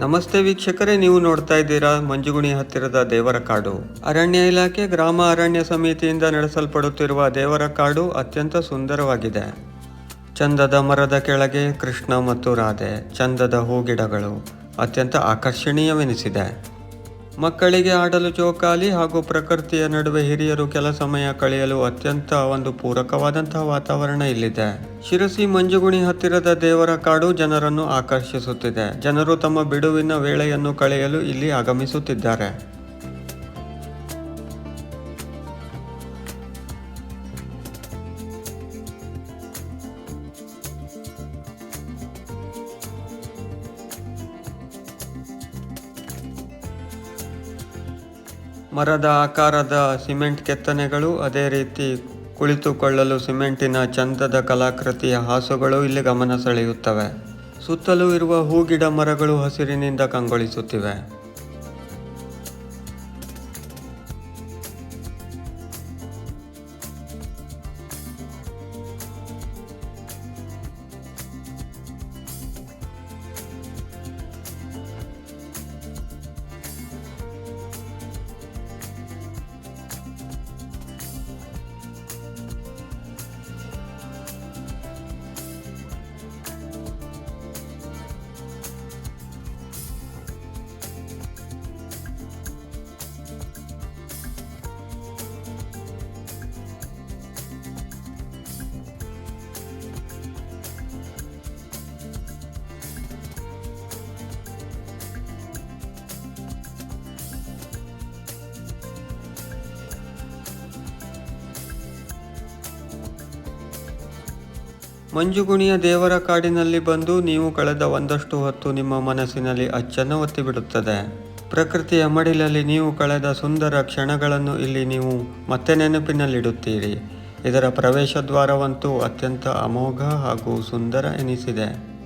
ನಮಸ್ತೆ ವೀಕ್ಷಕರೇ, ನೀವು ನೋಡ್ತಾ ಇದ್ದೀರಾ ಮಂಜುಗುಣಿ ಹತ್ತಿರದ ದೇವರ ಕಾಡು. ಅರಣ್ಯ ಇಲಾಖೆ ಗ್ರಾಮ ಅರಣ್ಯ ಸಮಿತಿಯಿಂದ ನಡೆಸಲ್ಪಡುತ್ತಿರುವ ದೇವರ ಕಾಡು ಅತ್ಯಂತ ಸುಂದರವಾಗಿದೆ. ಚಂದದ ಮರದ ಕೆಳಗೆ ಕೃಷ್ಣ ಮತ್ತು ರಾಧೆ, ಚಂದದ ಹೂಗಿಡಗಳು ಅತ್ಯಂತ ಆಕರ್ಷಣೀಯವೆನಿಸಿದೆ. ಮಕ್ಕಳಿಗೆ ಆಡಲು ಜೋಕಾಲಿ ಹಾಗೂ ಪ್ರಕೃತಿಯ ನಡುವೆ ಹಿರಿಯರು ಕೆಲ ಸಮಯ ಕಳೆಯಲು ಅತ್ಯಂತ ಒಂದು ಪೂರಕವಾದಂತಹ ವಾತಾವರಣ ಇಲ್ಲಿದೆ. ಶಿರಸಿ ಮಂಜುಗುಣಿ ಹತ್ತಿರದ ದೇವರ ಕಾಡು ಜನರನ್ನು ಆಕರ್ಷಿಸುತ್ತಿದೆ. ಜನರು ತಮ್ಮ ಬಿಡುವಿನ ವೇಳೆಯನ್ನು ಕಳೆಯಲು ಇಲ್ಲಿ ಆಗಮಿಸುತ್ತಿದ್ದಾರೆ. ಮರದ ಆಕಾರದ ಸಿಮೆಂಟ್ ಕೆತ್ತನೆಗಳು, ಅದೇ ರೀತಿ ಕುಳಿತುಕೊಳ್ಳಲು ಸಿಮೆಂಟಿನ ಚಂದದ ಕಲಾಕೃತಿಯ ಹಾಸುಗಳು ಇಲ್ಲಿ ಗಮನ ಸೆಳೆಯುತ್ತವೆ. ಸುತ್ತಲೂ ಇರುವ ಹೂಗಿಡ ಮರಗಳು ಹಸಿರಿನಿಂದ ಕಂಗೊಳಿಸುತ್ತಿವೆ. ಮಂಜುಗುಣಿಯ ದೇವರ ಕಾಡಿನಲ್ಲಿ ಬಂದು ನೀವು ಕಳೆದ ಒಂದಷ್ಟು ಹೊತ್ತು ನಿಮ್ಮ ಮನಸ್ಸಿನಲ್ಲಿ ಅಚ್ಚನ್ನು ಒತ್ತಿಬಿಡುತ್ತದೆ. ಪ್ರಕೃತಿಯ ಮಡಿಲಲ್ಲಿ ನೀವು ಕಳೆದ ಸುಂದರ ಕ್ಷಣಗಳನ್ನು ಇಲ್ಲಿ ನೀವು ಮತ್ತೆ ನೆನಪಿನಲ್ಲಿಡುತ್ತೀರಿ. ಇದರ ಪ್ರವೇಶ ದ್ವಾರವಂತೂ ಅತ್ಯಂತ ಅಮೋಘ ಹಾಗೂ ಸುಂದರ ಎನಿಸಿದೆ.